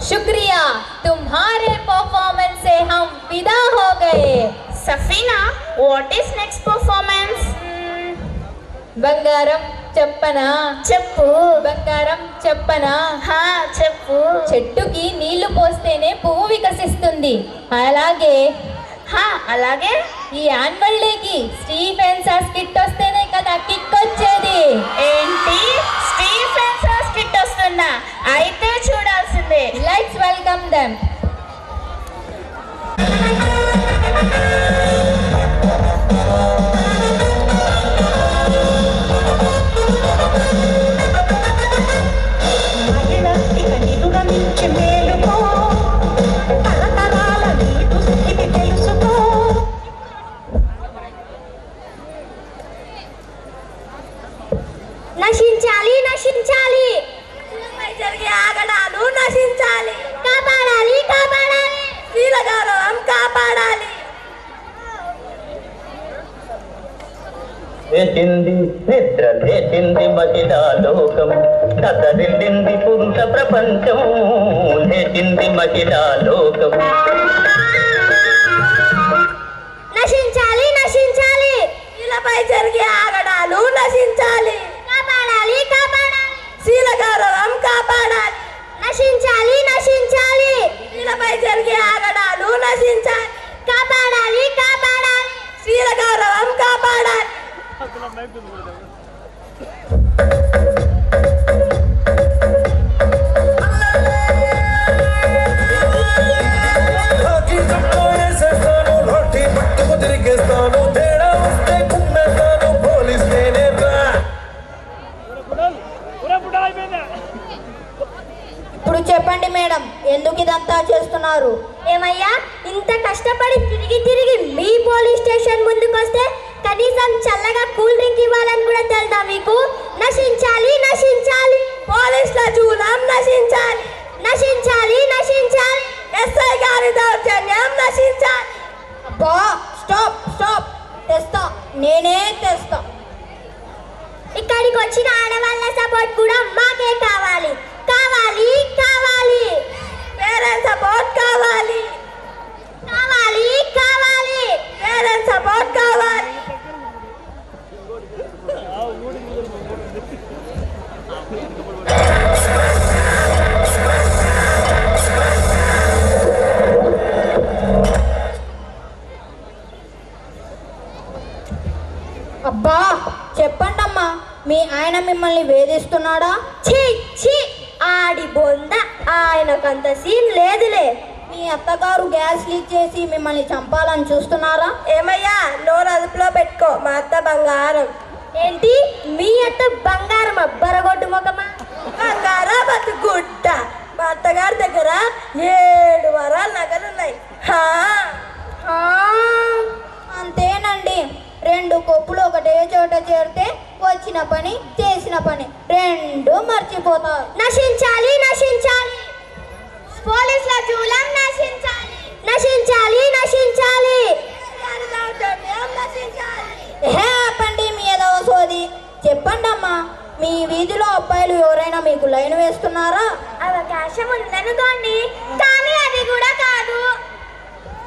शुक्रिया, तुम्हारे परफॉर्मेंस से हम विदा हो गए। Safina, what is next performance? బంగారం చెప్పనా? చెప్పు. బంగారం చెప్పనా? హా చెప్పు. చెట్టుకి నీళ్లు పోస్తేనే పువ్వు వికసిస్తుంది, అలాగే అలాగే ఈ యాన్యువల్ డేకి స్టీఫెన్ సాస్ కిట్ వస్తేనే కదా కిక్ వచ్చేది. ఏంటి, స్టీఫెన్ సాస్ కిట్ వస్తుందా? అయితే చూడాల్సిందే. Let's welcome them. నశించాలి, నశించాలి, జరిగే ఆగడాలు నశించాలి. కాపాడాలి, కాపాడాలి, స్త్రీల గౌరవం కాపాడాలి. లేచింది నిద్ర లేచింది మహిళా లోకం, కదలింది పురుష ప్రపంచం. లేచింది మహిళా లోకం. నశించాలి, నశించాలి, స్త్రీలపై జరిగే ఆగడాలు నశించాలి. కాపాడాలి, కాపాడాలి, స్త్రీల గౌరవం కాపాడాలి. నశించాలి, నశించాలి, స్త్రీలపై జరిగే ఆగడాలు నశించాలి. కాపాడాలి, కాపాడాలి, స్త్రీల గౌరవం కాపాడాలి. ఇప్పుడు చెప్పండి మేడం, ఎందుకు ఇదంతా చేస్తున్నారు? ఏమయ్యా, ఇంత కష్టపడి తిరిగి తిరిగి మీ పోలీస్ స్టేషన్ ముందుకు వస్తే కనీసం చల్లగా కూల్ డ్రింక్ ఇవ్వాలని కూడా తెలుదా మీకు? నశించాలి, నశించాలి, పోలీసుల జూలం నశించాలి. నశించాలి, నశించాలి, ఎస్ఐ గారి దౌర్జన్యం నశించాలి. అబ్బా, స్టాప్ స్టాప్, తెస్తా, నేనే తెస్తా. ఇక్కడికి వచ్చిన ఆడవాళ్ళ సపోర్ట్ కూడా మాకే కావాలి, కావాలి, కావాలి. పేరెంట్స్ సపోర్ట్ కావాలి, కావాలి, కావాలి, పేరెంట్స్ సపోర్ట్ కావాలి. అబ్బా చెప్పండమ్మా, మీ ఆయన మిమ్మల్ని వేధిస్తున్నాడా? ఛీ ఛీ, ఆడి బొంద, ఆయనకంత సీన్ లేదులే. మీ అత్తగారు గ్యాస్ లీక్ చేసి మిమ్మల్ని చంపాలని చూస్తున్నారా? ఏమయ్యా, నోరు అదుపులో పెట్టుకో, మా అత్త బంగారం. ఏంటి, మీ అత్త బంగారం? బరగొడ్డు మొగమా, బంగారా బతుగుడ్డ. మా అత్తగారి దగ్గర 7 వరాల నగలున్నాయి. అంతేనండి, 2 కొప్పులు ఒకటే చోట చేరితే వచ్చిన పని చేసిన పని 2 మర్చిపోతారు. నశించాలి, నశించాలి, పోలీసుల జూలం నశించాలి. నశించాలి, నశించాలి, ఆపండి మీ ఏదో సోది. చెప్పండి అమ్మా, మీ వీధిలో అబ్బాయిలు ఎవరైనా మీకు లైన్ వేస్తున్నారా? అవకాశం ఉందనుకోండి, కానీ అది కూడా కాదు.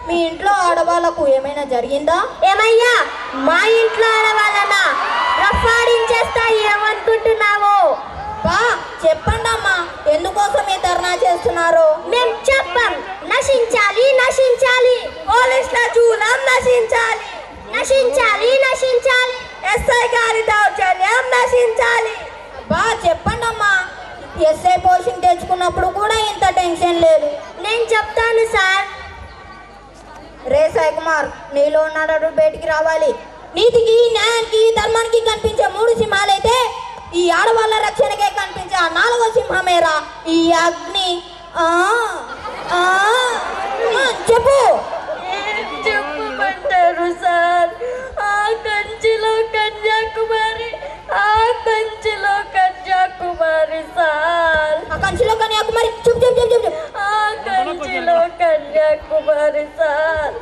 మీ ఇంట్లో ఆడవాళ్ళకు ఏమైనా జరిగిందా? ఏమయ్యా, మా ఇంట్లో ఆడవాళ్ళనా రఫాడించేస్తా ఏమనుకుంటున్నావు? బా చెప్పండి అమ్మా, ఎందుకోసం ఈ ధర్నా చేస్తున్నారు? మేం చెప్పం. నశించాలి, నశించాలి, పోలీసుల జూలం నశించాలి. నశించాలి, నశించాలి, ఎస్ఐ గారి దౌర్జన్యం నశించాలి. బా చెప్పండి అమ్మా, ఎస్ఐ పోస్టింగ్ తెచ్చుకున్నప్పుడు కూడా ఇంత టెన్షన్ లేదు. నేను చెప్తాను సార్. రే సాయి కుమార్, నీలో ఉన్నాడు బయటికి రావాలి. నీతికి, న్యాయానికి, ధర్మానికి కనిపించే 3 సింహాలైతే ఈ ఆడవాళ్ళ రక్షణకే కనిపించే 4వ సింహమేరా ఈ అగ్ని. చెప్పు. చెప్పుకుంటారు సార్, ఆ కంచిలో కన్యాకుమారి, ఆ కంచిలో కన్యాకుమారి సార్. ఆ కంచిలో కన్యాకుమారి, చెప్పు చెప్పు చెప్పు చెప్పు. ఆ కంచిలో కన్యాకుమారి సార్.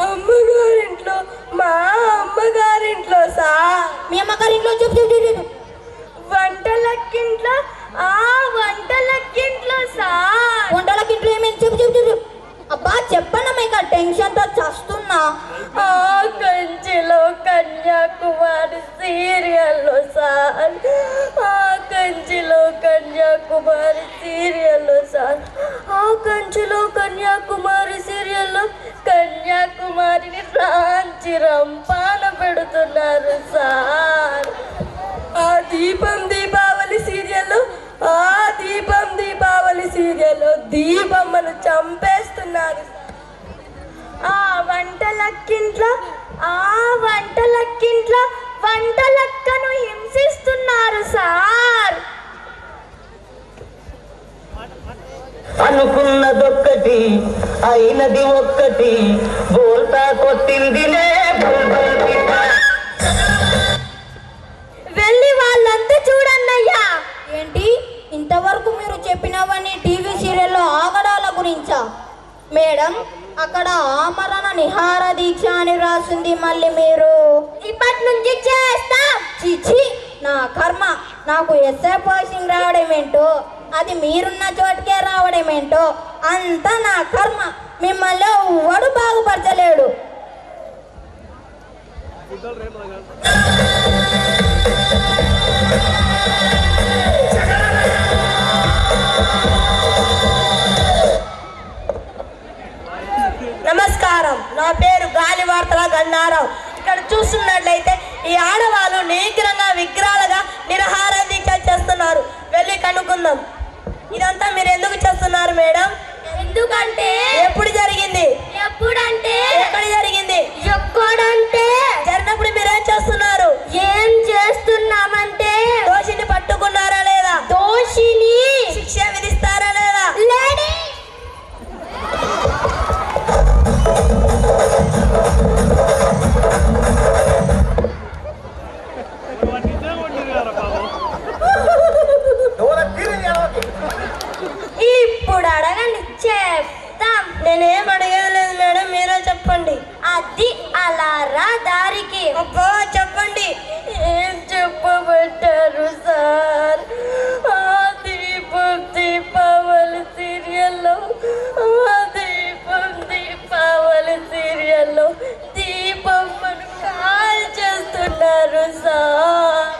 అమ్మగారింట్లో, మా అమ్మగారింట్లో సార్. మీ అమ్మగారింట్లో చెప్పు చెప్పు చెప్పు. వంటలకింట్లో, ఆ వంటలకింట్లో సార్. వంటలకింట్లో టెన్షన్తో చస్తున్నా. ఆ కంచిలో కన్యాకుమారి సీరియల్లో సార్, ఆ కంచిలో కన్యాకుమారి సీరియల్లో సార్, ఆ కంచిలో కన్యాకుమారి సీరియల్లో కన్యాకుమారిని రాంచి రంపాన పెడుతున్నారు సార్. ఆ దీపం దీపావళి సీరియల్లో, ఆ దీపం దీపావళి సీరియల్లో దీపమ్మను చంపేస్తున్నారు. ఆ వంటలక్కింట్లో వంటలక్కను హింసిస్తున్నారు సార్. అనుకున్నదొక్కటి అయినది ఒక్కటి, బోల్తా కొట్టిందిలే బుల్బుల్ పిట్ట. వెళ్ళి వాళ్ళంతా చూడన్నయ్యా. ఏంటి ఇంతవరకు మీరు చెప్పినవన్నీ టీవీ సీరియల్లో ఆగడాల గురించా? మేడం, అక్కడ ఆమరణ నిహార దీక్ష అని రాసింది, మళ్ళీ మీరు ఇప్పటి నుంచి చేస్తాం. చిచి, నా కర్మ. నాకు ఎస్ఐ పోస్టింగ్ రావడం ఏంటో, అది మీరున్న చోటుకే రావడం ఏంటో, అంతా నా కర్మ. మిమ్మల్ని ఎవడు బాగుపరచలేడు. నమస్కారం, నా పేరు గాలివార్తల గన్నారావు. ఇక్కడ చూస్తున్నట్లయితే ఈ ఆడవాళ్ళు నీగ్రంగా విగ్రహాలుగా నిరాహార దీక్ష చేస్తున్నారు. వెళ్ళి కనుక్కుందాం. ఇదంతా మీరు ఎందుకు చేస్తున్నారు మేడం? ఎందుకంటే. ఎప్పుడు జరిగింది? ఎప్పుడంటే. ఎక్కడ జరిగింది? ఎక్కడంటే. జరిగినప్పుడు మీరేం చేస్తున్నారు? ఏం చేస్తున్నామంటే దోషిని పట్టుకున్నారా లేదా? దోషిని శిక్ష విధిస్తారా లేదా? లేడీ ఇప్పుడు అడగండి, చెప్తాం. నేనేం అడగలేదు మేడం, మీరే చెప్పండి. అది అలా రా దారికి. అబ్బా చెప్పండి. ఏం చెప్పబట్టారు సార్? ఆ దీపం దీపావళి సీరియల్లో, ఆ దీపం దీపావళి సీరియల్లో దీపమ్మను కాల్ చేస్తున్నారు సార్.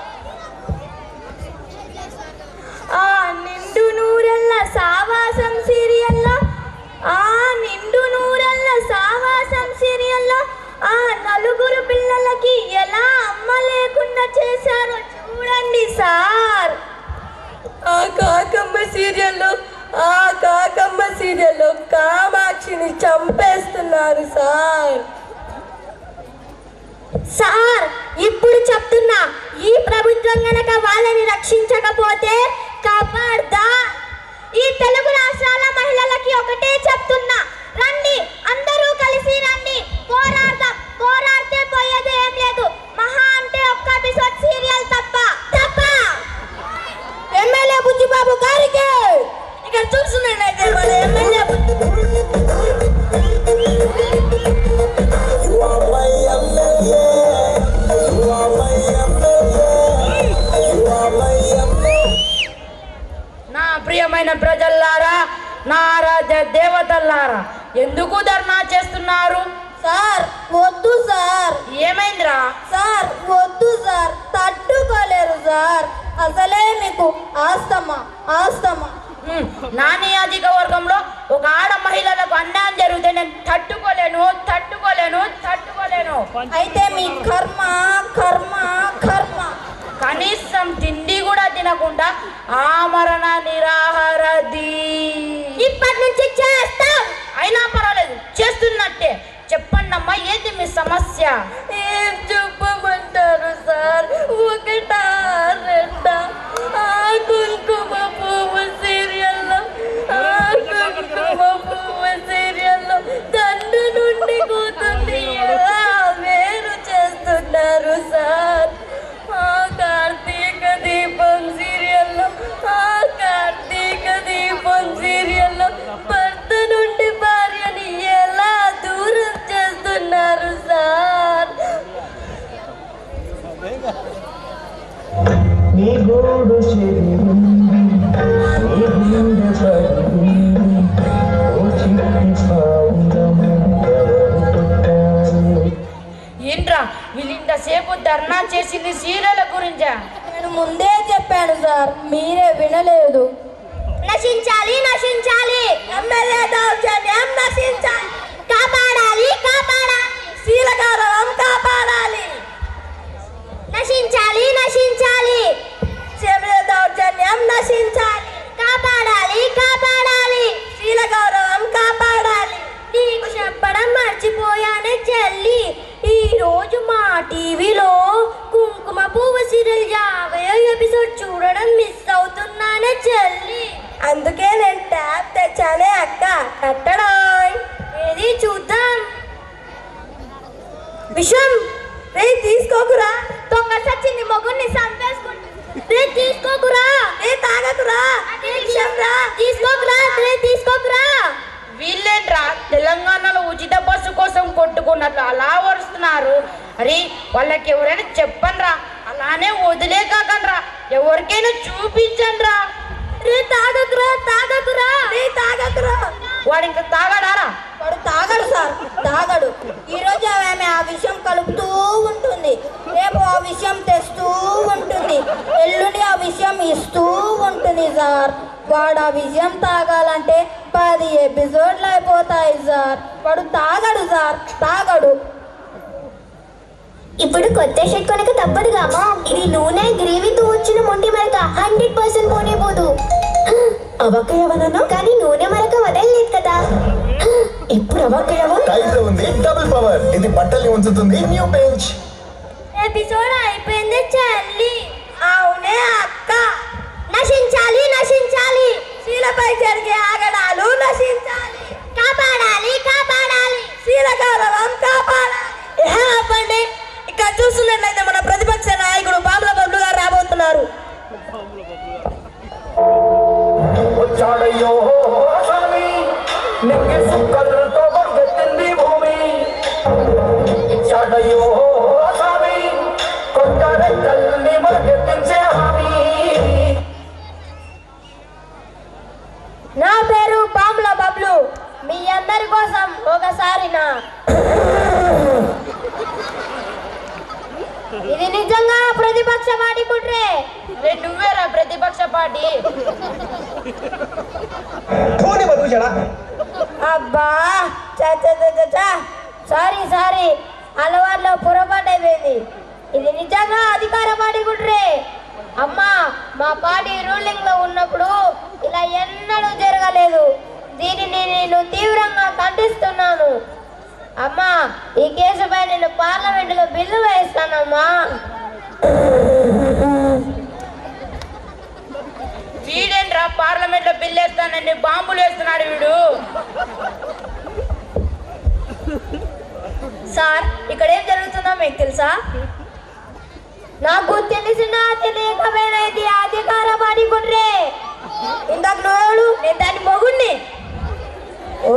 ఆ నిండు నూరెళ్ళ సావాసం సీరియల్లో, ఆ నిండు నూరెళ్ళ సావాసం సీరియల్లో ఆ నలుగురు పిల్లలకి ఎలా అమ్మ లేకుండా చేశారో చూడండి సార్. ఆ కాకమ్మ సీరియల్లో, ఆ కాకమ్మ సీరియల్లో కామాక్షిని చంపేస్తున్నారు సార్. సార్, ఇప్పుడు చెప్తున్నా, ఈ ప్రభుత్వం గనక వాళ్ళని రక్షించకపోతే ఖబర్దార్. ఈ తెలుగు రాష్ట్రాల మహిళలకి ఒకటే చెప్తున్నా, రండి, అందరూ కలిసి రండి, పోరాడదాం. పోరాడితే పోయేది ఏం లేదు, మహా అంటే ఒక్క ఎపిసోడ్ సీరియల్ తప్ప. ఎమ్మెల్యే బుజ్జిబాబు గారికి ఇక్కడ చూస్తున్నట్లయితే మన ఎమ్మెల్యే నా ప్రియమైన ప్రజల్లారా, నా రాజ్య దేవతల్లారా, ఎందుకు ధర్నా చేస్తున్నారు? సార్ వద్దు సార్. ఏమైందిరా? సార్ వద్దు సార్, తట్టుకోలేరు సార్. అసలే మీకు ఆస్తమా. నా నియోజకవర్గంలో ఒక ఆడ మహిళలకు అన్యాయం జరిగితే నేను తట్టుకోలేను. అయితే మీ కర్మ. కనీసం తిండి కూడా తినకుండా ఆమరణ నిరాహార ఇప్పటి నుంచి చేస్తాం. అయినా పర్వాలేదు, చేస్తున్నట్టే. చెప్పండి అమ్మా, ఏంటి మీ సమస్య? ఏం చెప్పమంటారు సార్? ఒకటా రెండా? ఆ కుంకుమ పువ్వు సీరియల్లో, ఆ కుంకుమ పువ్వు సీరియల్లో తండ్రి నుండి కూతుంది ఎలా వేరు చేస్తున్నారు సార్. ఆ కార్తీక దీపం సీరియల్లో, ఆ కార్తీక దీపం సీరియల్లో భర్త నుండి భార్యని ఎలా దూరం చేస్తున్నారు సార్. ధర్నా చేసింది సీరియల్ గురించా? నేను ముందే చెప్పాను సార్, మీరే వినలేదు. నశించాలి నశించాలి ఎమ్మెల్యే దౌర్జన్యం నశించాలి, కాపాడాలి కాపాడాలి శీల గౌరవం కాపాడాలి. నశించాలి నశించాలి ఎమ్మెల్యే దౌర్జన్యం నశించాలి, కాపాడాలి కాపాడాలి శీల గౌరవం కాపాడాలి. నీకు చెప్పడం మర్చిపోయానే చెల్లి, ఈ రోజు మా టీవీలో కుంకుమ పువ్వు సీరియల్ 50వ ఎపిసోడ్ చూడడం మిస్ అవుతున్నానే చెల్లి. అందుకే నేను ట్యాబ్ తెచ్చానే అక్క. కట్టడాయ్ ఏది చూద్దాం. విషం రే తీసుకోకురా, దొంగ సచ్చింది మొగుడిని సంపేసుకుంటుంది. రే తీసుకోకురా, రే తాగకురా, విషం రా. తీసుకోకురా, రే తీసుకోకురా. వీళ్ళేంట్రా తెలంగాణలో ఉచిత బస్సు కోసం కొట్టుకున్నట్లు అలా వరుస్తున్నారు? అరే వాళ్ళకి ఎవరైనా చెప్పండ్రా, అలానే వదిలే కాకండ్రా, ఎవరికైనా చూపించండ్రా. రే తాగకురా, తాగకురా, రే తాగకురా. వాడు ఇంకా తాగడారా? వాడు తాగడు సార్, తాగడు. ఈ రోజు ఆమె ఆ విషయం కలుపుతూ ఉంటుంది, రేపు ఆ విషయం తెస్తూ ఉంటుంది, ఎల్లుండి ఆ విషయం ఇస్తూ ఉంటుంది సార్. వాడు ఆ విషయం తాగాలంటే 10 ఎపిసోడ్లు అయిపోతాయి సార్. వాడు తాగడు సార్, తాగడు. ఇప్పుడు కొత్త షర్ట్ కొనక తప్పదుగా అమ్మా. ఇది నూనె గ్రేవీతో వచ్చిన మొండి మరక 100% పోనే పోదు. అవకయవనను కానీ నూనె మరక వదలలేదు కదా. ఇప్పుడు అవకయవం టైప్ ఉంది డబుల్ పవర్. ఇది బట్టల్ని ఉంచుతుంది. New bench. ఎపిసోడ్ అయిపోయింది చెల్లి. అవునే అక్క. నశించాలి నశించాలి శీలపై జరిగే ఆగడాలు నశించాలి, కాపాడాలి కాపాడాలి శీల గౌరవం కాపాడాలి. ఆపండి, ఇక్కడ చూస్తున్నట్లయితే మన ప్రతిపక్ష నాయకుడు బాబుల బబ్లు గారు రాబోతున్నారు. వచ్చాడయ్యో స్వామి, నింగి సుక్కలతో బొగ్గెత్తింది భూమి. ఇచ్చాడయ్యో స్వామి, కొత్త రెక్కల్ని మొలకెత్తించే హామీ. నా పేరు బాబుల బబ్లు. మీ అందరి కోసం ఒకసారి నా ఇది నిజంగా ప్రతిపక్ష పార్టీ కుట్రే. రే నువ్వేరా ప్రతిపక్ష పార్టీ? అబ్బా సారీ సారీ, అలవాట్లో పొరపాటు అయిపోయింది. ఇది నిజంగా అధికార పార్టీ కుట్రే. అమ్మా, మా పార్టీ రూలింగ్ లో ఉన్నప్పుడు ఇలా ఎన్నడూ జరగలేదు. దీనిని నేను తీవ్రంగా ఖండిస్తున్నాను. అమ్మా, ఈ కేసుపై నేను పార్లమెంటులో బిల్లు వేస్తానమ్మా. వీడేంట్రా పార్లమెంట్ లో బిల్లు వేస్తానని బాంబులు వేస్తున్నాడు వీడు. సార్, ఇక్కడ ఏం జరుగుతుందో మీకు తెలుసా? నాకు తెలిసినా తెలియకపోయిన ఇది అధికార పార్టీ కుట్రే. ఇందాక నోడు, నేను దాని మొగుణ్ణి. ఓ,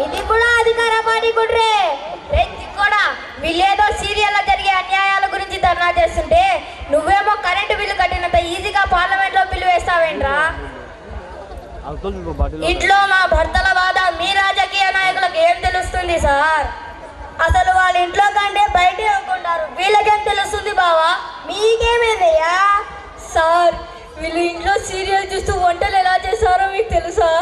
ఇది కూడా అధికార పార్టీ కుట్రే. కూడా వీళ్ళేదో సీరియల్లో జరిగే అన్యాయాల గురించి ధర్నా చేస్తుంటే నువ్వేమో కరెంటు బిల్లు కట్టినంత ఈజీగా పార్లమెంట్ లో బిల్లు వేస్తావేంట్రా? ఇంట్లో మా భర్తల బాధ మీ రాజకీయ నాయకులకు ఏం తెలుస్తుంది సార్? అసలు వాళ్ళ ఇంట్లో కంటే బయటే అనుకుంటారు, వీళ్ళకేం తెలుస్తుంది బావా? మీకేమేదయ్యా? సార్, వీళ్ళు ఇంట్లో సీరియల్ చూస్తూ వంటలు ఎలా చేస్తారో మీకు తెలుసా?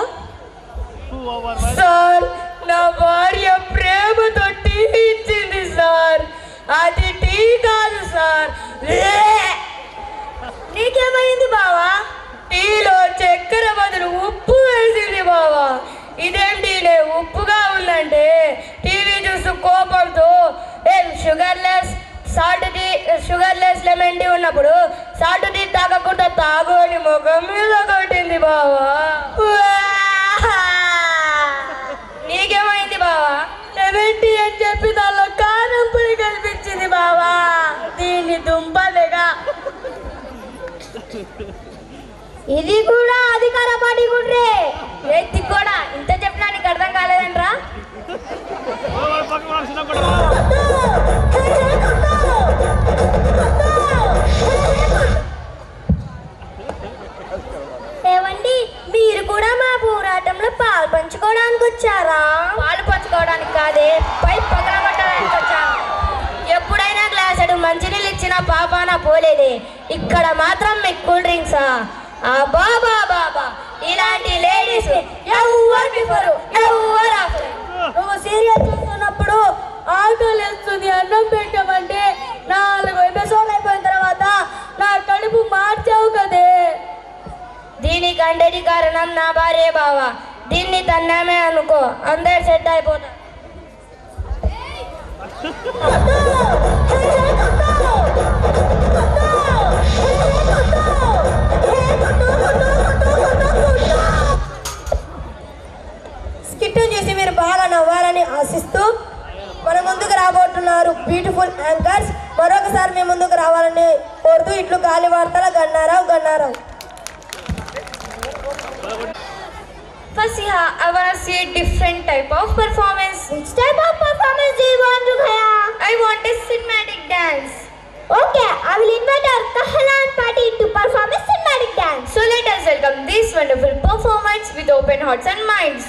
సార్, నా భార్య ప్రేమతో టీ ఇచ్చింది సార్. అది టీ కాదు సార్. నీకేమైంది బావా? టీలో చక్కెర బదులు ఉప్పు వేసింది బావా. ఇదేంటి ఉప్పుగా ఉందంటే టీవీ చూస్తూ కోపంతో షుగర్లెస్ లెమన్ టీ ఉన్నప్పుడు సాల్ట్ టీ తాగకుండా తాగు అని ముఖం మీద కొట్టింది బావా. నీకేమైంది బావా? లెమన్ టీ అని చెప్పి దానిలో కారం పొడి కనిపించింది బావా. దీన్ని దుంపలేగా. ఇది కూడా అధికార పార్టీ కుట్రే. వ్యక్తి కూడా ఇంత చెప్పినా నీకు అర్థం కాలేదంట్రా? ఏవండి, మీరు కూడా మా పోరాటంలో పాలు పంచుకోవడానికి వచ్చారా? పాలు పంచుకోవడానికి కాదే, పైప్ పగలగొట్టడానికి వచ్చాను. ఎప్పుడైనా గ్లాస్ పోలేదే, ఇక్కడ మాత్రం మీకు కూల్ డ్రింక్సా? బాబా బాబా, ఇలాంటి లేడీస్ ఎవరు బిఫోర్ ఎవరు ఆఫ్టర్. నువ్వు సీరియల్ చూస్తున్నప్పుడు ఆకలి వేస్తుంది అన్నం పెట్టమంటే 4 ఎపిసోడ్ అయిపోయిన తర్వాత నా కడుపు మార్చావు కదే. దీనికి అండటి కారణం నా భార్య బావా. దీన్ని తన్నామే అనుకో, అందరు సెట్ అయిపోతారు. స్కిట్ చేసి మీరు బాగా నవ్వాలని ఆశిస్తూ మన ముందుకు రాబోతున్నారు బ్యూటిఫుల్ యాంకర్స్. మరొకసారి మీ ముందుకు రావాలని కోరుతూ ఇట్లు గాలి వార్తల Gannarao. Fasiha, I want to see a different type of performance. Which type of performance do you want to have? I want a cinematic dance. Okay, I will invite our Kahlan party to perform a cinematic dance. So let us welcome this wonderful performance with open hearts and minds.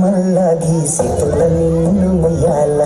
మల్లా గీసి తుల నిన్ను ముయ్యాల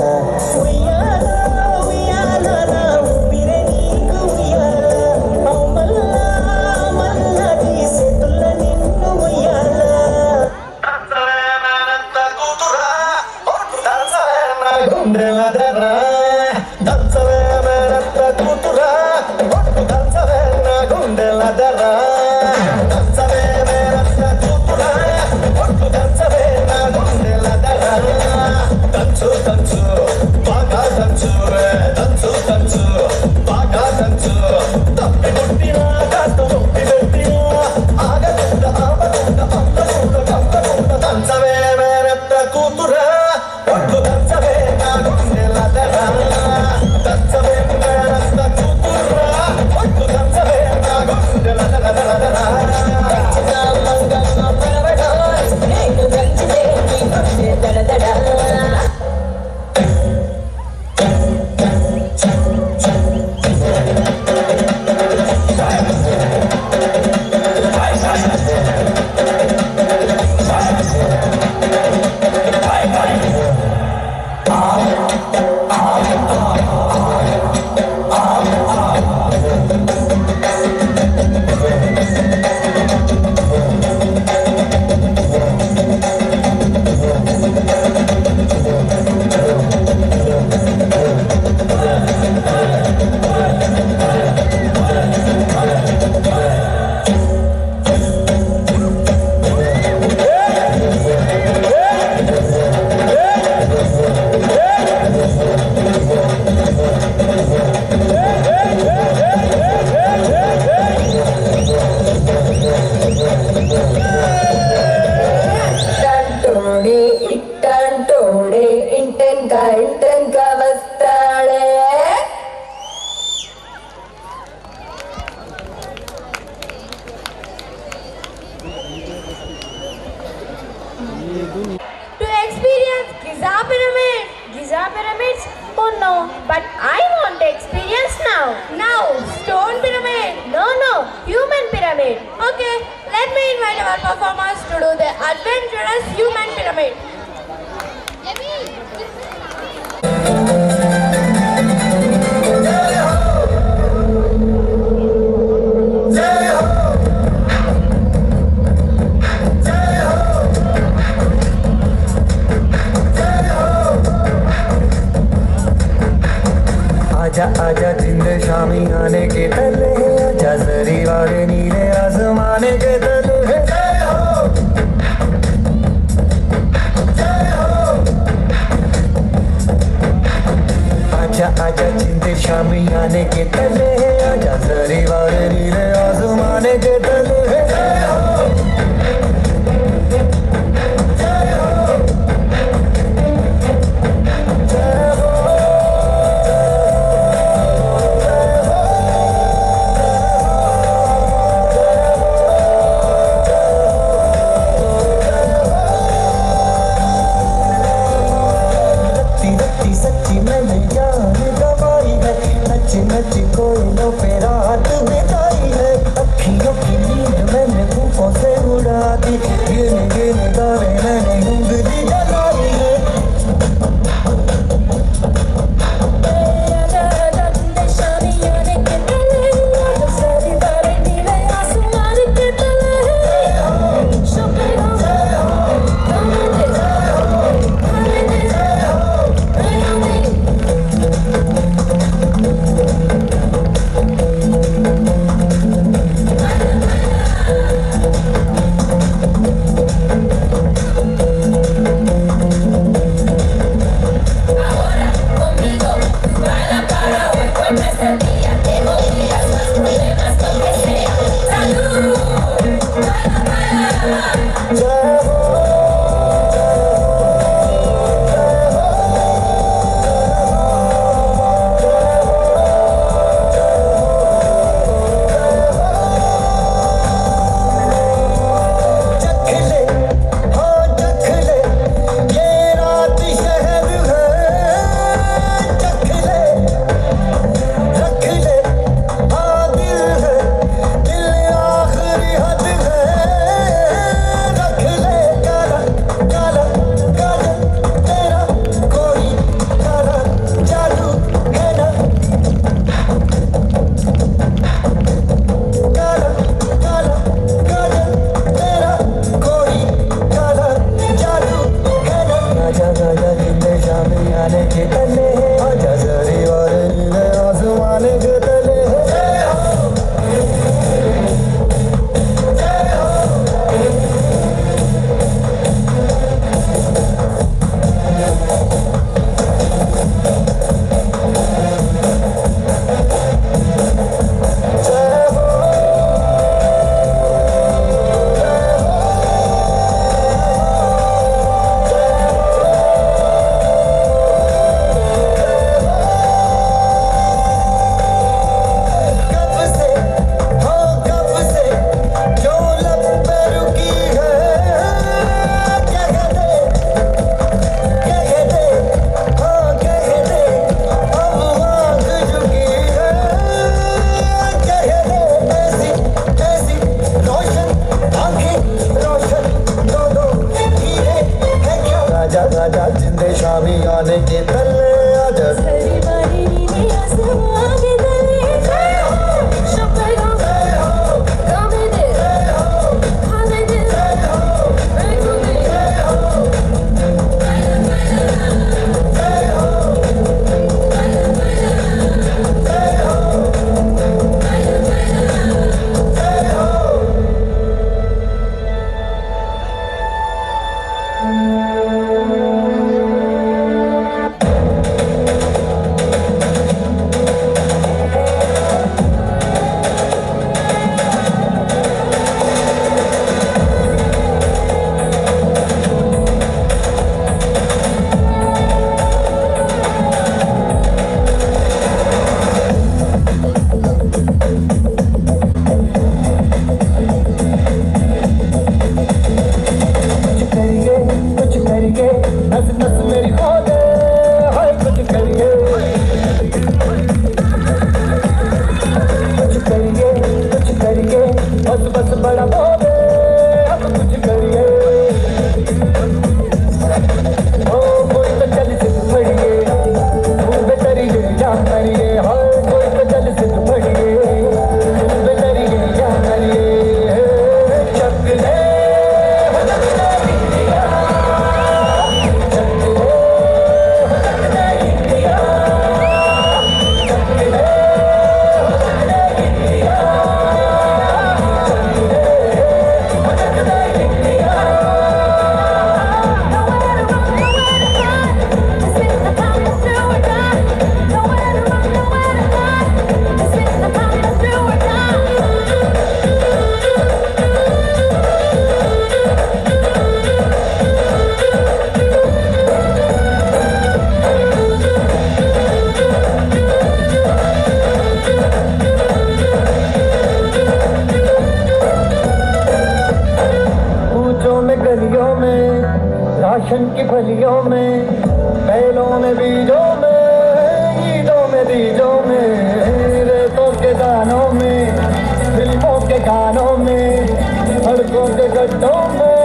don't know, but I want to experience now. Now, stone pyramid. No, human pyramid. Okay, let me invite our performers to do the adventurous human pyramid. आजा आजा जिंद शामी आने के तले आजा जरी वाले नीले आसमाने के तले जय हो जय हो आजा आजा जिंद शामी आने के तले आजा जरी वाले नीले आसमाने के तले जय हो सच्ची मैंने जान गवाई है नच नच कोयलों पे रात बिताई है अखियों की नींद मैंने फूफों से उड़ा दी गिन गिन तारे मैंने उंगली जलाई है गुलशन की फलियों में, बैलों में बीजों में, ईदों में बीजों में, रेतों के दानों में, फिल्मों के गानों में, सड़कों के गड्ढों में,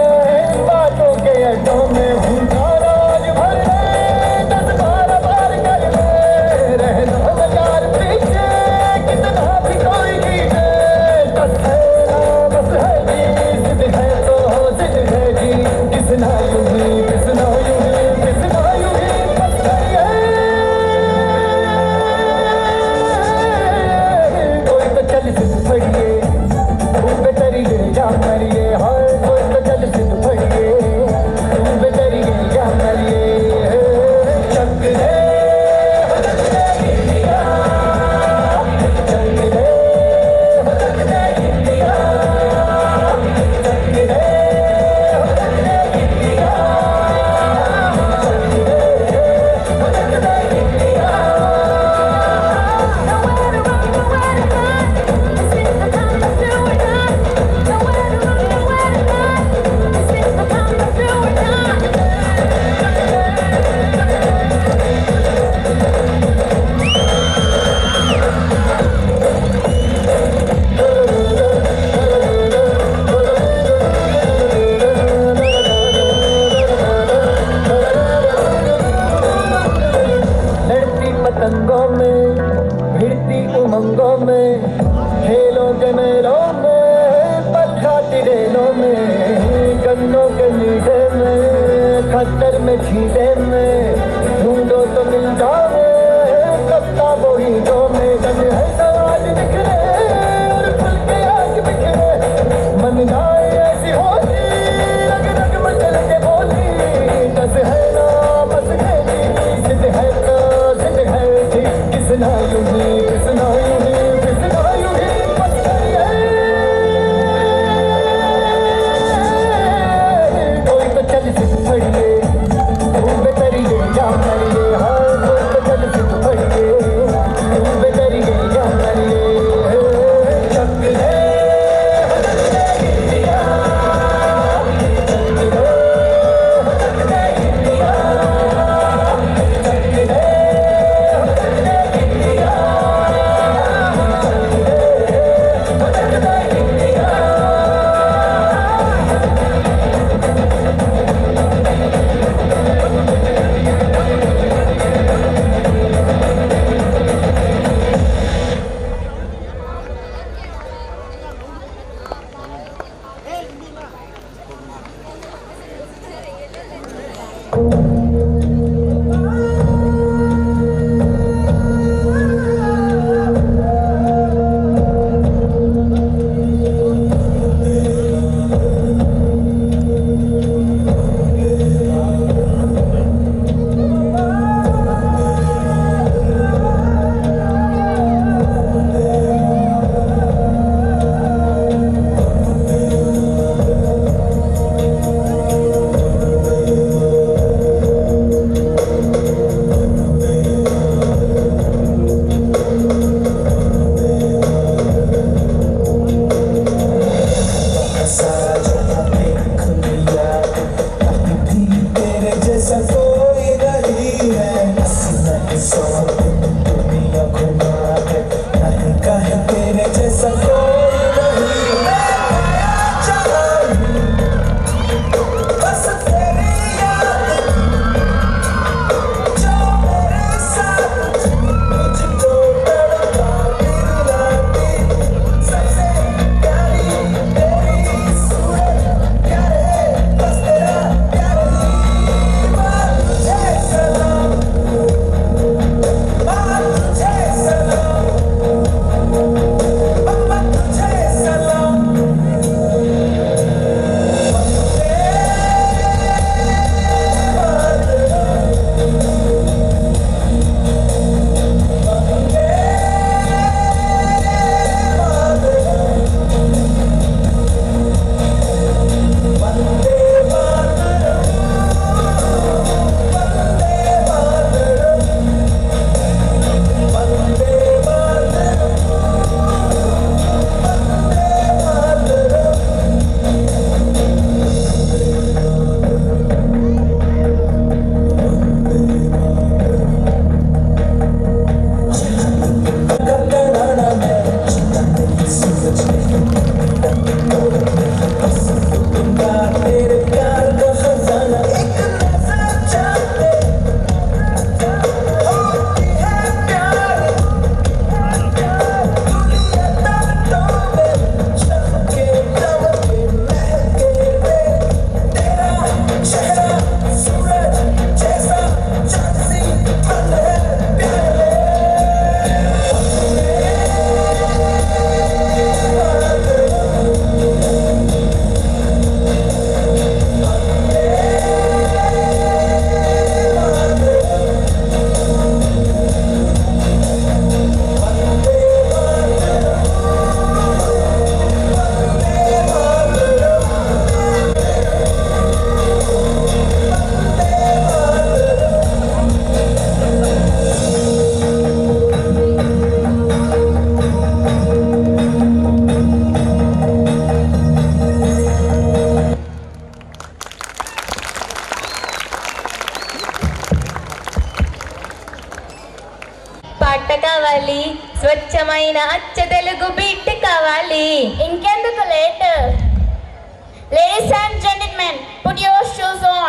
बातों के अड्डों में, उनका राज भर ले, 10-12 बार कर ले, रहना हजार पीछे, कितना भी कोई कीजिए, बस है ना बस है जी, जिद है तो जिद है जी, किसना यूं ही किसना यूं ही किसना यूं ही बस है। कोई तो चल सिद्ध फड़िए, तुम बेतरिए या मरिए, हाय कोई तो चल सिद्ध फड़िए, तुम बेतरिए या मरिए, चक रे इंडिया, चक रे इंडिया, चक रे इंडिया, लड़ती पतंगों में, भिड़ती उमंगों में, खेलों के मेलों में, पल खाती रेलों में, गन्नों के मीठे में, खतर में छीटे में, ढूंढो तो मिल जाओ, कप्ता वही दो में, तन है आज बिखरे और फुल के आज बिखरे, मन जाए ऐसी होती, रग रग मचल के बोली, बस है ना बस है जी, जिद है तो जिद है जी, किसना यूं ही किसना यूं ही किसना यूं ही बस है। कोई तो चल सिद्ध फड़िए, तुम बेतरिए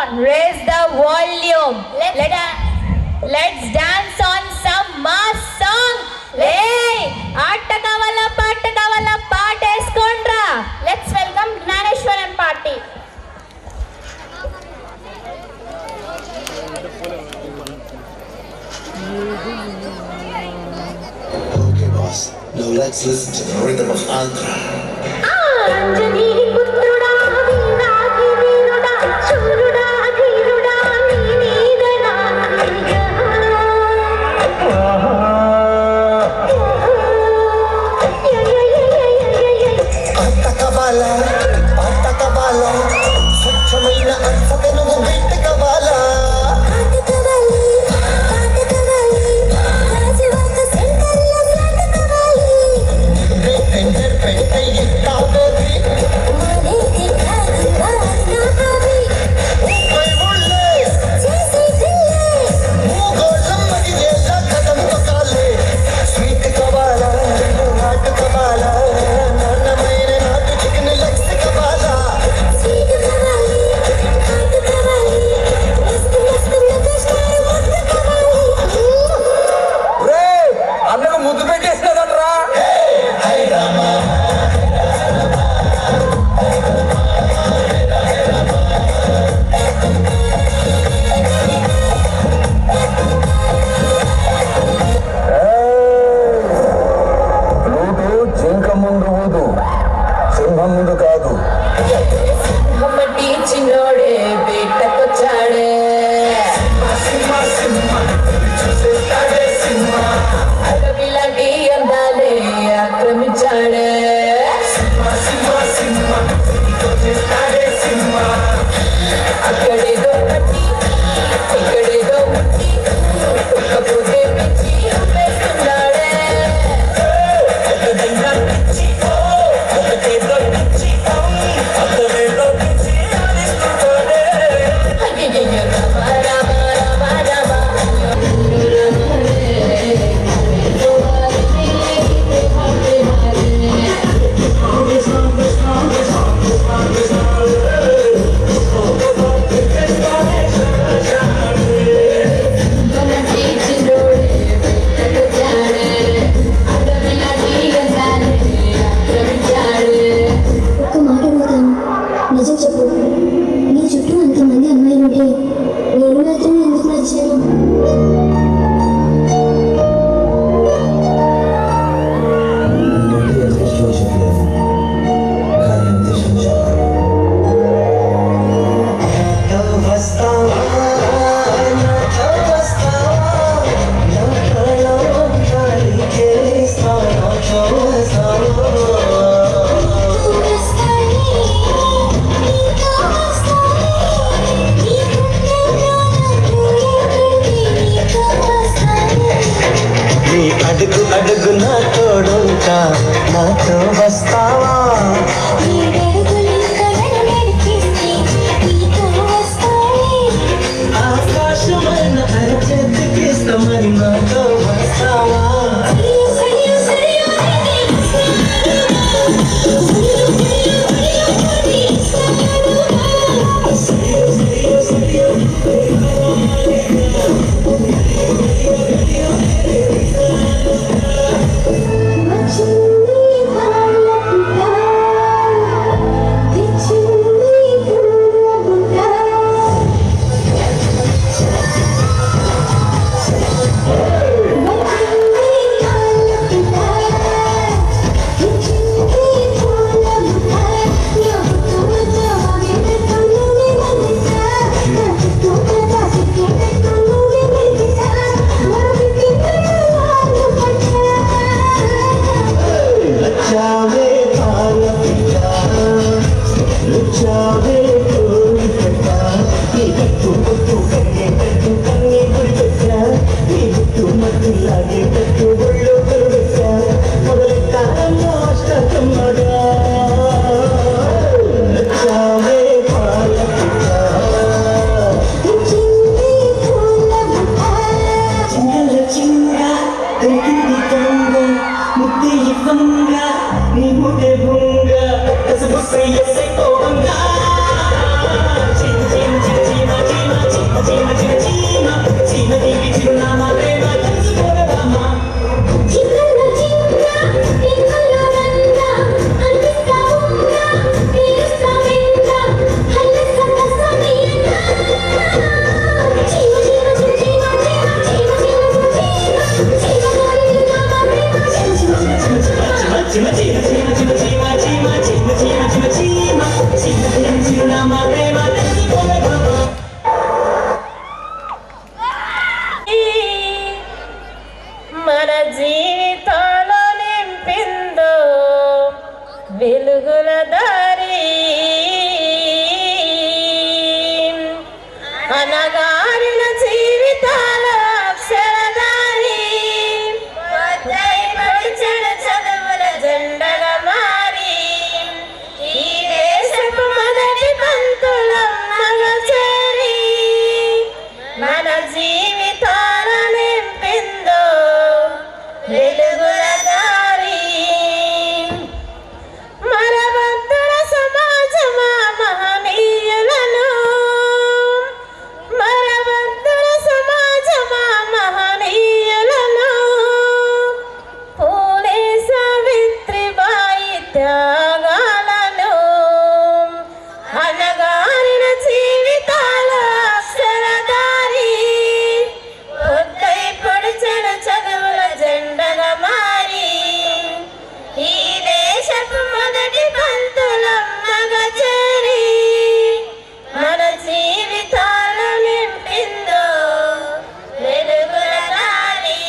on, raise the volume. Let's dance on some mass song. Hey, ఆట కావాలా పాట వేసుకోండ్రా. Let's welcome జ్ఞానేశ్వరం party. Okay, boss. Now let's listen to the rhythm of Andhra. Yes, I మన జీవితాల్లో నింపిందో వెలుగుల దారి అనగారిన జీవితాల అక్షరదారి పొద్దైపడిచెడు చదువుల జెండగా మారి ఈ దేశపు మొదటి పంతులమ్మగా చేరి మన జీవితాల నింపిందో వెలుగుల దారి మరవద్దుల సమాజమా మహనీయులను మరవద్దుల సమాజమా మహనీయులను పూలే సావిత్రిబాయి త్యాగాలను అనగారిన జీవితాల అక్షరదారి పొద్దై పొడిచెడు చదువుల జెండగా మారి ఈ దేశపు మొదటి పంతులమ్మగా చేరి మన జీవితాలు నింపిందో వెలుగుల దారి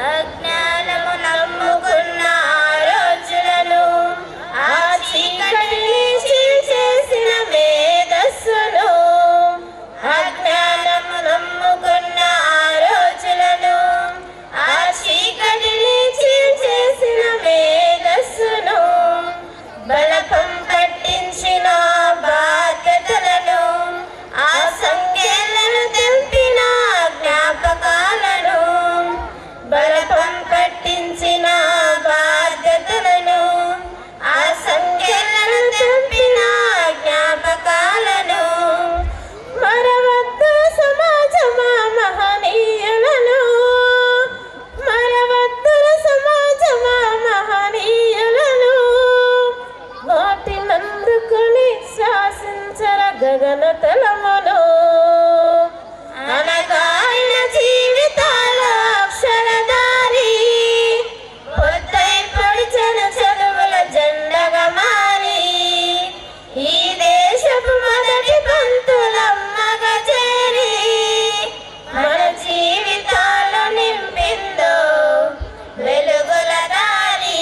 అజ్ఞానము నమ్ముకున్న ఆ రోజులను ఆ చీకటిని చీల్చేసిన మేధస్సును అజ్ఞానము నమ్ముకున్న ఆ రోజులను ఆ చీకటిని చీల్చేసిన మేధస్సును బలపం పట్టించిన బాధ్యతలను ఆ సంఖ్యలను తెంపిన జ్ఞాపకాలను బలపం పట్టించిన బాధ్యతలను ఆ సంఖ్యలను తెంపిన జ్ఞాపకాలను మరవద్దు సమాజమా మహనీయులను మరవద్దు సమాజమా మహనీయులను వాటినందుకుని శాసించర గగన తలమును అనగారిన జీవితాల అక్షరదారి పొద్దై పొడిచెడు చదువుల జెండగా మారి ఈ దేశపు మొదటి పంతులమ్మగా చేరి మన జీవితాలు నింపిందో వెలుగుల దారి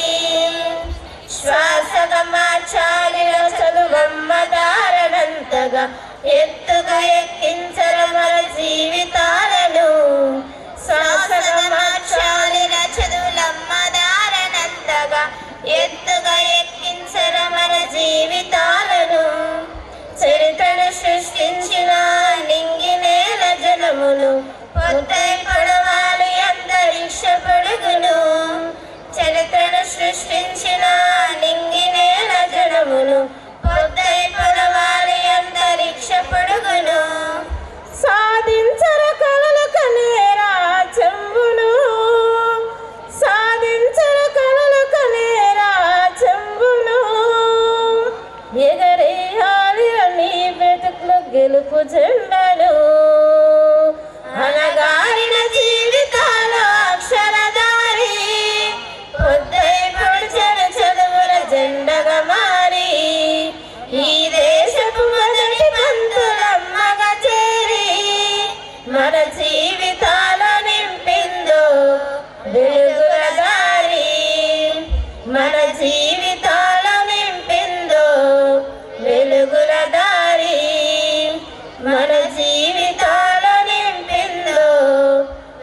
శ్వాసగా మార్చాలిన చదువమ్మ దారనంతగా ఎత్తుగా ఎక్కించర మన జీవితాలను శ్వాసగా మార్చాలిన చదువులమ్మ దారనంతగా ఎత్తుగా ఎక్కించర మన జీవితాలను చరిత్రను సృష్టించిన నింగి నేల జనమును పొద్దై పడవాలి అంతరిక్ష పొడుగును చరిత్రను సృష్టించిన నింగి నేల జనమును పొద్దై పడవాలి అంతరిక్ష పొడుగును సాధించర కలలు కనేరా చెంబును సాధించర కలలు కనేరా చెంబును ఎగరేయాలి నీ బ్రతుకులు గెలుపు జెండను అనగారిన జీవితాల అక్షరదారి పొద్దై పొడిచెడు చదువుల జెండగా మారి ఈ దేశపు మొదటి పంతులమ్మగా చేరి మన జీవితాల నింపిందో వెలుగుల దారి మన జీవితాల నింపిందో వెలుగుల దారి మన జీవితాల నింపిందో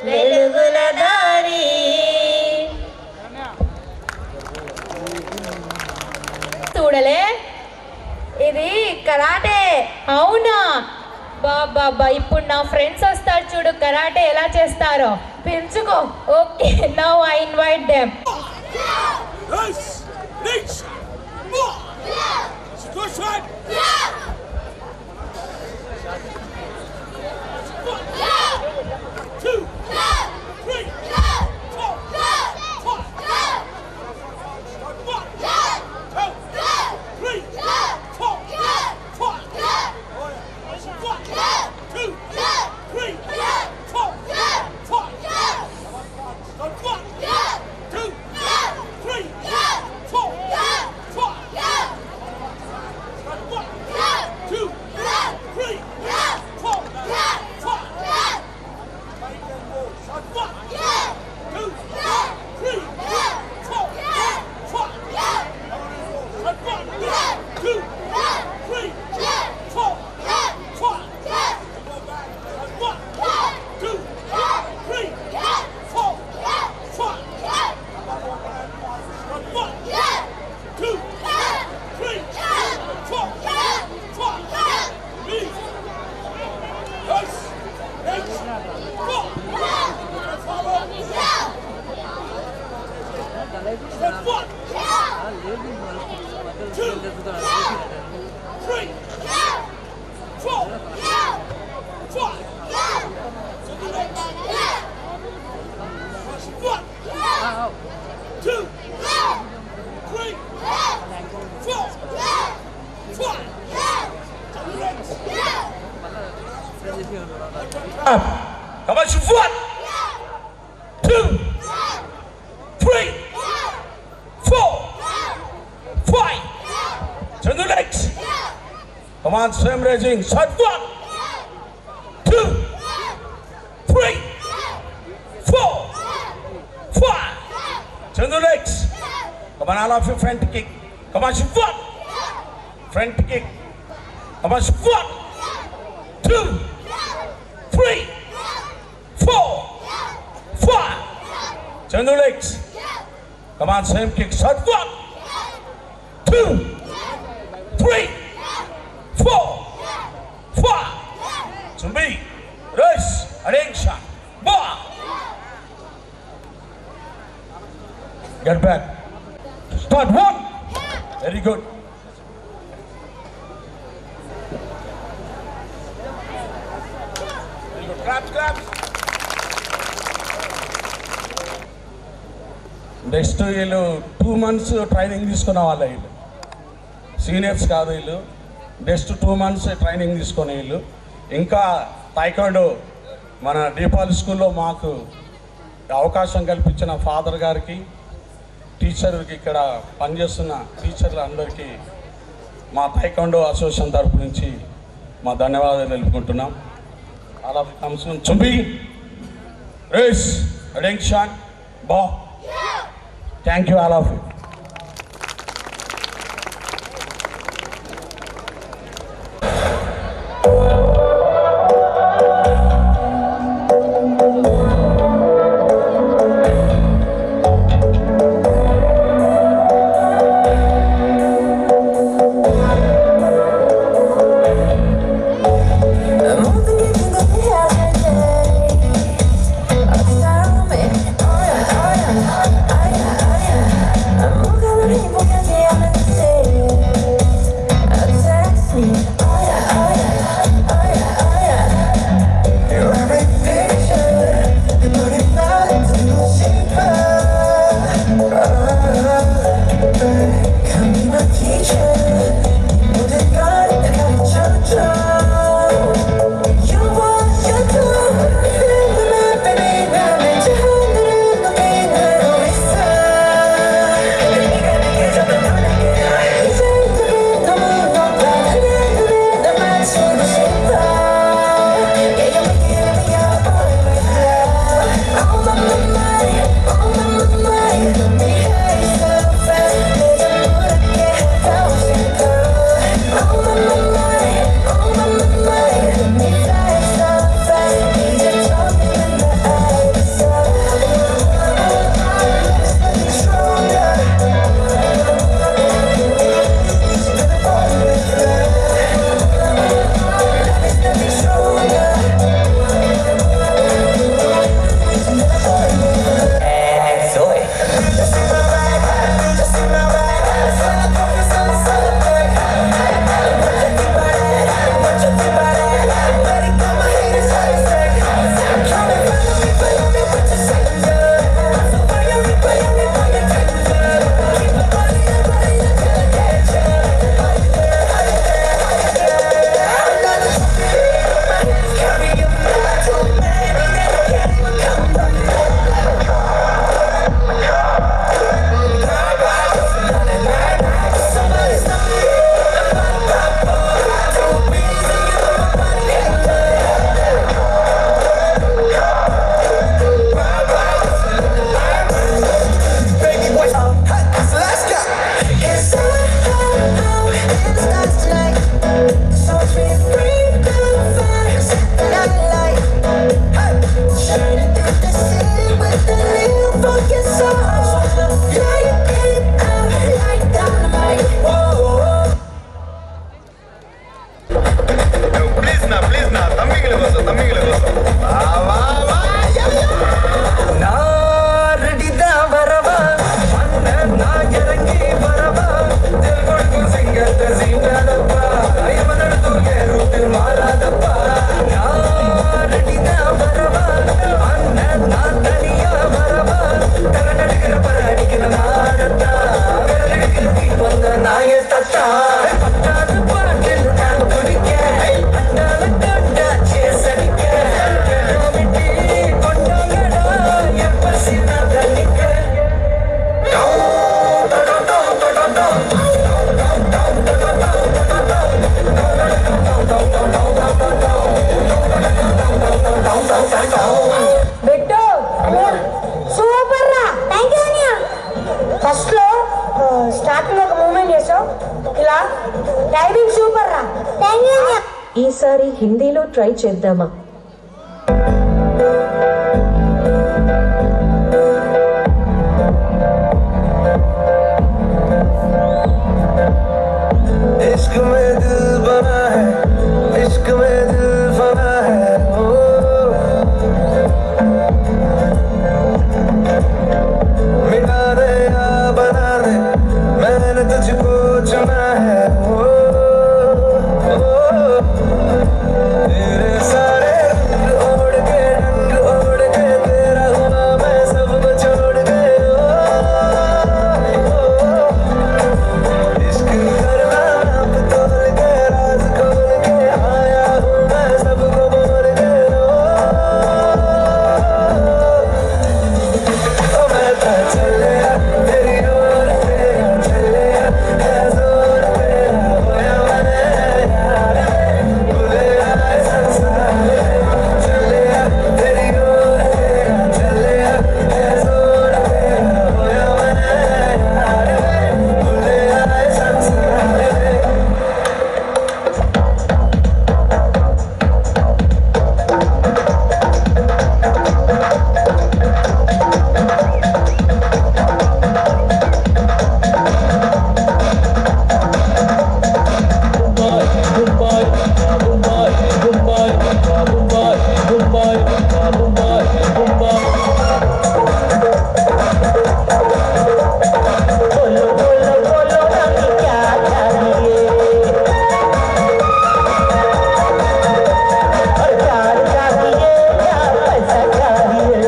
వెలుగుల దారి చూడలే ఇది కరాటే. అవునా బాబా ఇప్పుడు నా ఫ్రెండ్స్ వస్తారు చూడు కరాటే ఎలా చేస్తారో పెంచుకో. Okay now I invite them One, two, three. Come on, shoot. 2, 3, 4, 5. Turn the legs. Come on, same raising. Shot 1, 2, 3, 4, 5. Turn the legs. Come on, all of you front kick. Come on, shoot 1. Front kick. Come on, shoot 1, 2, 3, 4, 5. Turn the legs. Come on, same kick. Shot 1, 2, 3, 4, 5. Zumbi. Race. Attention. Ball. Get back. Start 1. Very good. Very good. Clap. Next వీళ్ళు 2 months training తీసుకున్న వాళ్ళ వీళ్ళు seniors కాదు వీళ్ళు next 2 months training తీసుకునే వీళ్ళు ఇంకా taekwondo మన డీపాల్ స్కూల్లో మాకు అవకాశం కల్పించిన ఫాదర్ గారికి టీచర్కి ఇక్కడ పనిచేస్తున్న టీచర్లు అందరికీ మా టైకాండో అసోసియేషన్ తరపు నుంచి మా ధన్యవాదాలు తెలుపుకుంటున్నాం. అలా కమ్స్ చుంబి రేస్ అటెన్షన్ బా. Thank you, all of you. I'm starting ఒక మూమెంట్ చేసావు ఇలా టైమింగ్ సూపర్ రా. ఈసారి హిందీలో ట్రై చేద్దామా? इश्क में दिल बना है, इश्क में दिल बना है, ओ मिटा दे या बना दे, मैंने तुझको चुना है, ओ तेरे सारे रंग ओढ़ के तेरा हुआ मैं सबको छोड़ के, इश्क करना नाप तोल के राज खोल के आया हूँ मैं सबको बोल के, ओ मैं तो चले तेरी ओर तेरा चले है जोर तेरा होया मैंने यार भूले आए संसार चले तेरी ओर तेरा चले है जोर तेरा होया मैंने यार भूले आए संसार बोलो बोलो बोलो हमें क्या चाहिए और प्यार चाहिए या पैसा चाहिए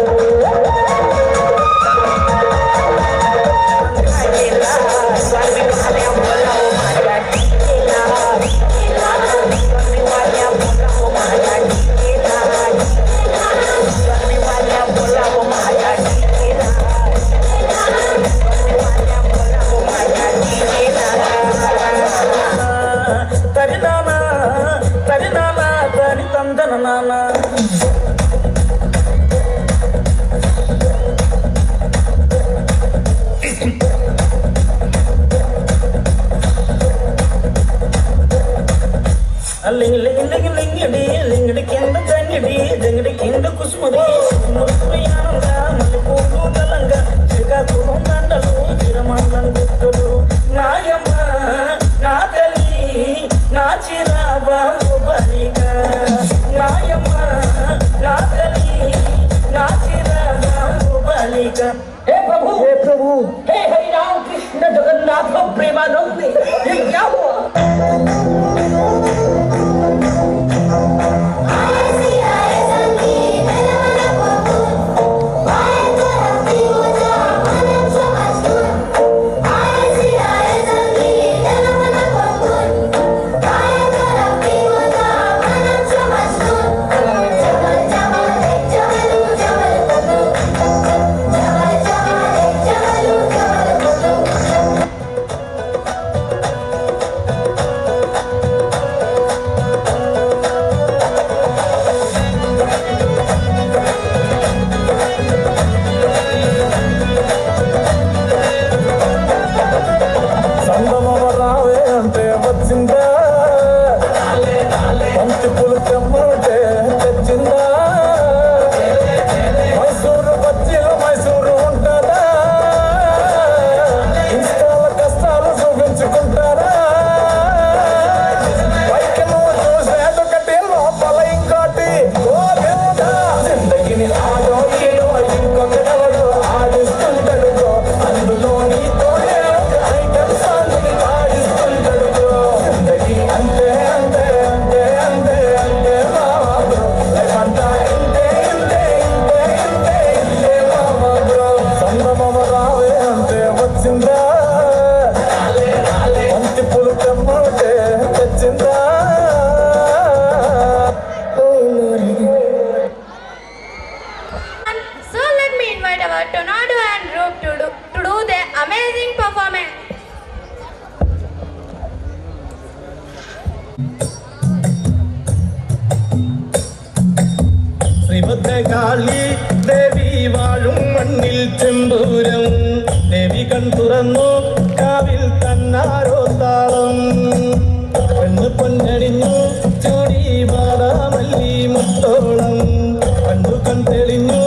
తరినానా తరినానా తరి తందన నానా లింగిడి లింగిడి కింద జంగిడి జంగిడి కింద కుసుమడి మురుయానంగా మల్లెపూలు దళంగా శ్రీకాకుళం దండలు చిరమండలం గుర్తులు నాయమ్మ నా తల్లి నా చిరాబాబు బలిక నాయమ్మ నా తల్లి నా చిరాబాబు బలిక हे प्रभु हे हरि राम कृष्ण जगन्नाथ प्रेमानंद ये क्या हुआ సంగమవ రావే అంటే వచ్చిందా బంతి పూలు తెమ్మంటే తెచ్చిందా మైసూరు బజ్జీలు మైసూరు ఉంటుందా ఇష్టాల కష్టాలు చూపించుకుంటారా పైకి నువ్వు చూసేదొకటి లోపల ఇంకోటి జిందగిని ఆడో ఏడో ఇంకొకడెవడో ఆడిస్తుంటాడు అందులో నీతోనే ఐటమ్ సాంగ్ ఆడిస్తుంటాడు జిందగి అంతే అంతే అంతే అంతే అంతే మామా బ్రో లైఫ్ అంతా ఇంతే ఇంతే ఇంతే ఇంతే ఇంతే మామా బ్రో సంగమవ రావే అంటే వచ్చిందా బంతి పూలు తెమ్మంటే తెచ్చిందా So let me invite our Tornado and group to do their amazing performance. Sri Bhadrakali ദേവി വാഴും മണ്ണിൽ ചെമ്പൂരം ദേവി കൺ തുറന്നു കാവിൽ തന്നാരോ താളം പെണ്ണ് പൊന്നണിഞ്ഞു ചൂടി ബാറാമല്ലി മുത്തോളം കണ്ടു കണ്ടെളിഞ്ഞു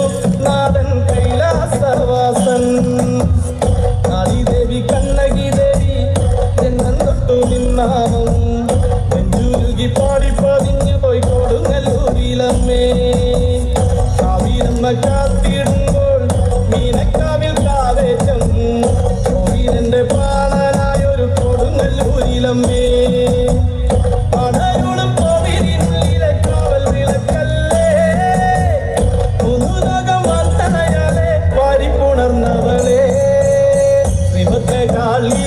നാഥൻ കൈലാസവാസൻ ആദിദേവി കണ്ണകി ദേവി ജന്മം തൊട്ടു നിന്നാമം നെഞ്ചുരുകി പാടി പതിഞ്ഞു പോയി കൊടുങ്ങല്ലൂരിലമ്മേ കാവിലമ്മ കാത്തിടുമ്പോൾ മീനക്കാവിൽ കാവേറ്റം കോവിലന്റെ പ്രാണനായൊരു കൊടുങ്ങല്ലൂരിലമ്മേ അടയോളം കോവിലിനുള്ളിലെ കാവൽ വിളക്കല്ലേ മുതുലോകം വാർത്തനയാലെ വാരിപ്പുണർന്നവളെ ശ്രീഭദ്രകാളി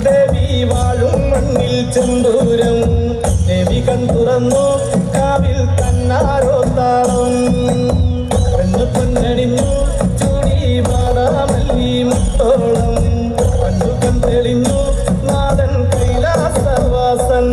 ദേവി വാഴും മണ്ണിൽ ചെന്തൂരം ദേവി കൺ തുറന്നു കാവിൽ തന്നാരോ താളം പെണ്ണ് പൊന്നണിഞ്ഞു ചൂടി ബാറാമല്ലി മുത്തോളം കണ്ടു കൺ തെളിഞ്ഞു നാഥൻ കൈലാസവാസൻ.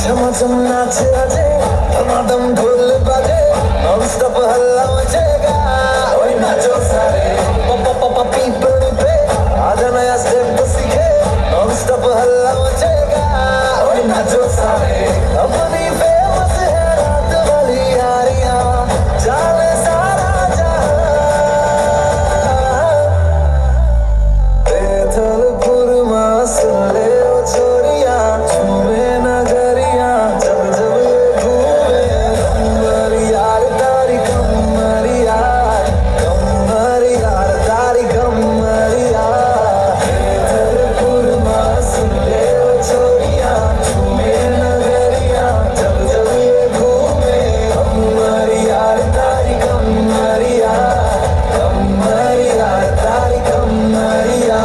झमझम नाच आजे धमाधम ढोल बाजे नॉनस्टॉप हल्ला मचेगा ओए नाचो सारे पपा पीपल पे आजा नया स्टेप सीखे नॉनस्टॉप हल्ला मचेगा ओए नाचो सारे अपनी फेमस है रात वाली यारियां जाने सारा जहां बेथलपुर मासले ओ छोरियां झूमे नगरिया जब जब घूमे कमरिया तारी कमरिया तारी कमरिया बेथलपुर मासले ओ छोरियां झूमे नगरिया जब जब घूमे कमरिया तारी कमरिया तारी कमरिया.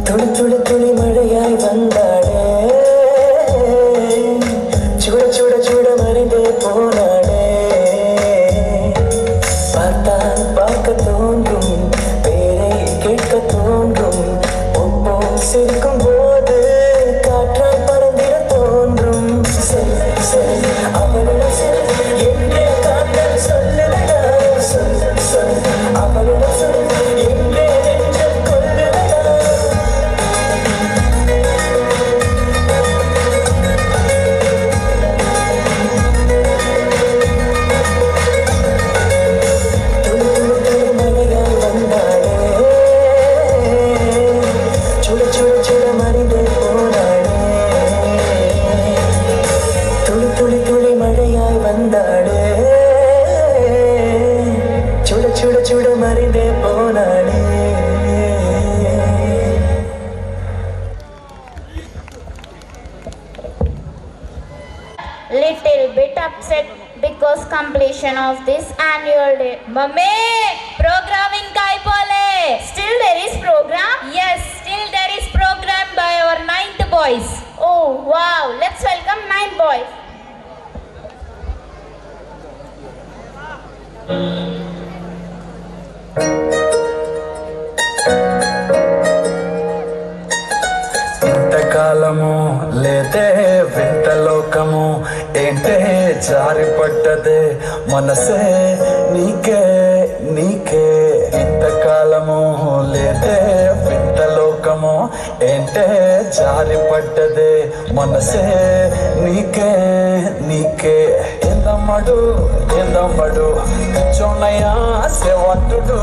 തുളി തുളി തുളി മഴയായി വന്നാടേ ചൂട ചൂട ചൂട മറിഞ്ഞേ പോനാടേ பார்த்தால் பார்க்க தோன்றும் பேரை கேட்க தோன்றும் ஒப்போம் சிரிக்கும் போது காற்றால் பறந்திட தோன்றும் செல் செல் அவளிடம் செல் என்றே காற்றல் சொல்லுதடா சொல் சொல் அவளிடம் சொல் என்றே நெஞ்சம் கொல்லுதடா. துளி துளி துளி மழையாய் வந்தாளே சுட சுட சுட மறிந்தே போனாளே துளி துளி துளி மழையாய் வந்தாளே சுட சுட சுட மறிந்தே போனாளே. Little bit upset because completion of this annual day. Mummy program ఇంకా అయిపోలే. Still there is program? Yes, Still there is program by our 9th boys. Oh wow, let's welcome 9 boys. ఇంతకాలము లేదే వింత లోకము ఏంటే జారి పడ్డదే మనసే నీకే నీకే ఇంతకాలము లేదే వింత లోకము ఏంటే జారి పడ్డదే మనసే నీకే నీకే ఎందమ్మడు ఎందమ్మడు చొన్నయ్యా సేవట్టుడు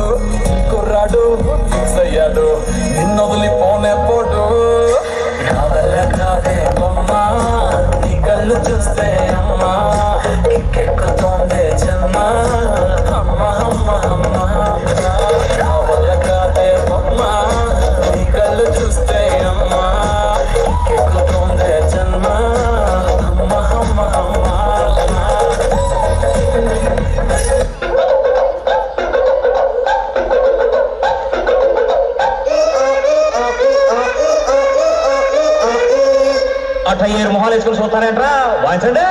కుర్రాడు ఫిక్స్ అయ్యాడు నిన్ను వదిలిపోనే పోడు కాదే బొమ్మా నీ కళ్ళు చూస్తే అమ్మా కిక్కెక్కుతోందే జన్మ అమ్మ అమ్మ అమ్మ కాదే బొమ్మా నీ కళ్ళు చూస్తే అమ్మా కిక్కెక్కుతోందే జన్మ అమ్మ అమ్మ అమ్మ అయ్యేరు మొహాలు వేసుకొని చూస్తారేంట్రా వాయించండి.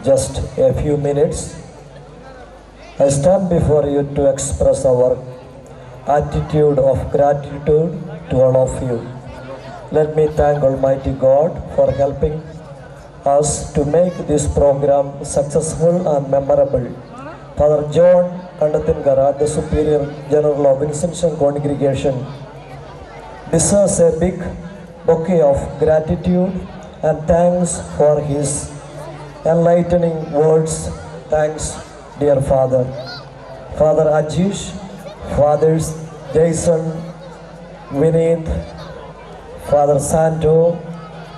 Just a few minutes, I stand before you to express our attitude of gratitude to all of you. Let me thank Almighty God for helping us to make this program successful and memorable. Father John Kandathingara, the Superior General of Vincentian Congregation, deserves a big bouquet of gratitude and thanks for his enlightening words. Thanks, dear Father. Father Ajish, Fathers Jason, Vineet, Father Santo,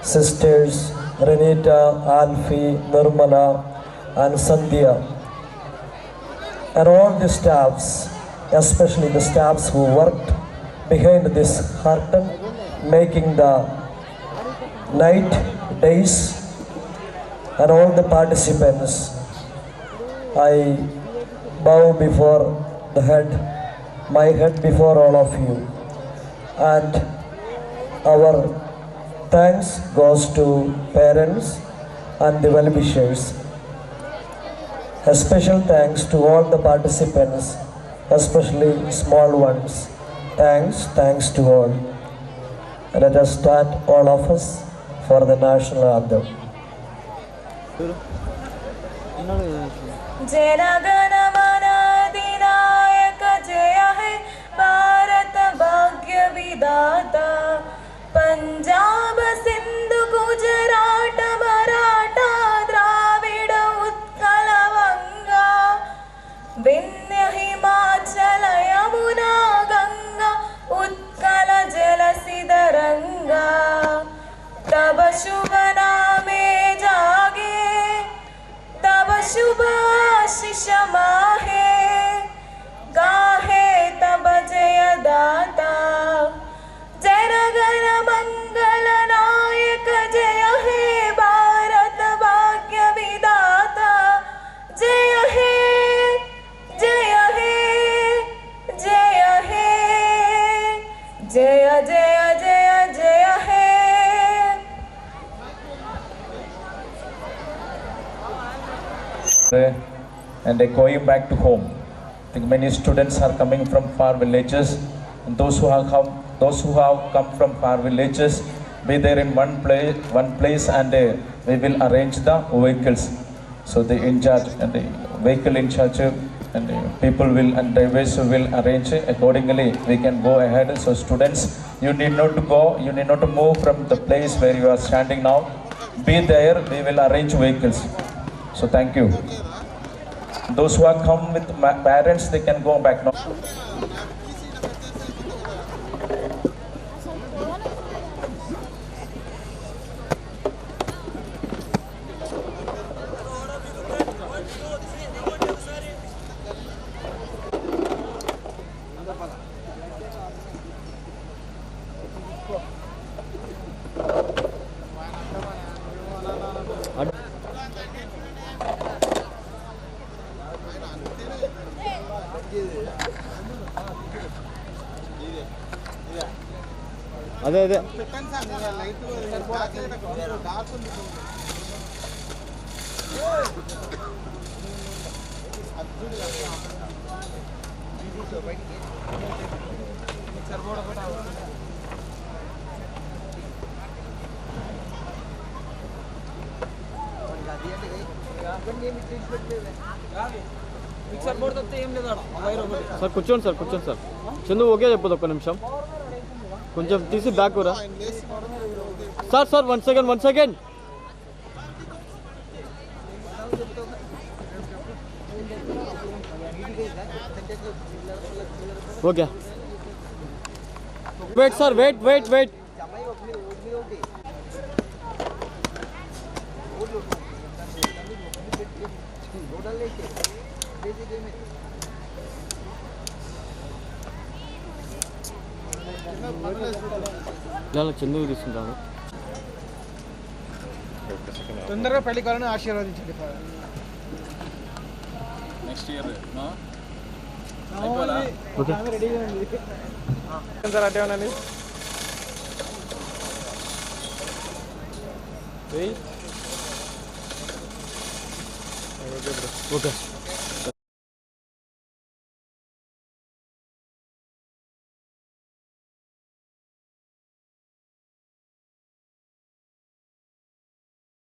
Sisters Renita, Alfie, Nirmala, and Sandhya, and all the staffs, especially the staffs who worked behind this curtain, making the night, days, and all the participants. I bow before the head, my head before all of you, and our thanks goes to parents and the well-wishers. A special thanks to all the participants, especially small ones. Thanks to all. Let us start, all of us, for the national anthem. Jana Gana Mana अधिनायक जय है भारत भाग्य विधाता पंजाब सिंधु गुजरात मराठा द्राविड उत्कल वंगा विंध्य हिमाचल यमुना गंगा उत्कल जलसिधरंगा तब शुभ नामे जागे तब शुभ आशीष माहे गाहे तब जय दाता जनगण मंगल नायक जय हे भारत भाग्य विधाता जय हे जय हे जय हे जय जय जय जय हे and they're going back to home. I think many students are coming from far villages, and those who have come from far villages, be there in one place, and we will arrange the vehicles. So the in charge and the vehicle in charge and the people will and drivers will arrange accordingly. We can go ahead. So students, you need not to go. You need not to move from the place where you are standing now. Be there. We will arrange vehicles. So thank you. Those who have come with parents, they can go back now. అదే అదే sir కూర్చోండి sir Chandu okay చెప్పదు ఒక్క నిమిషం కొంచెం తీసి back రా sir 1 second okay wait sir wait ఇలా చందుకు తీసుకుంటాను తొందరగా పెళ్లి కావాలని ఆశీర్వదించండి నెక్స్ట్ ఇయర్ రెడీగా ఉంది సార్ అట్టే ఉండండి ఓకే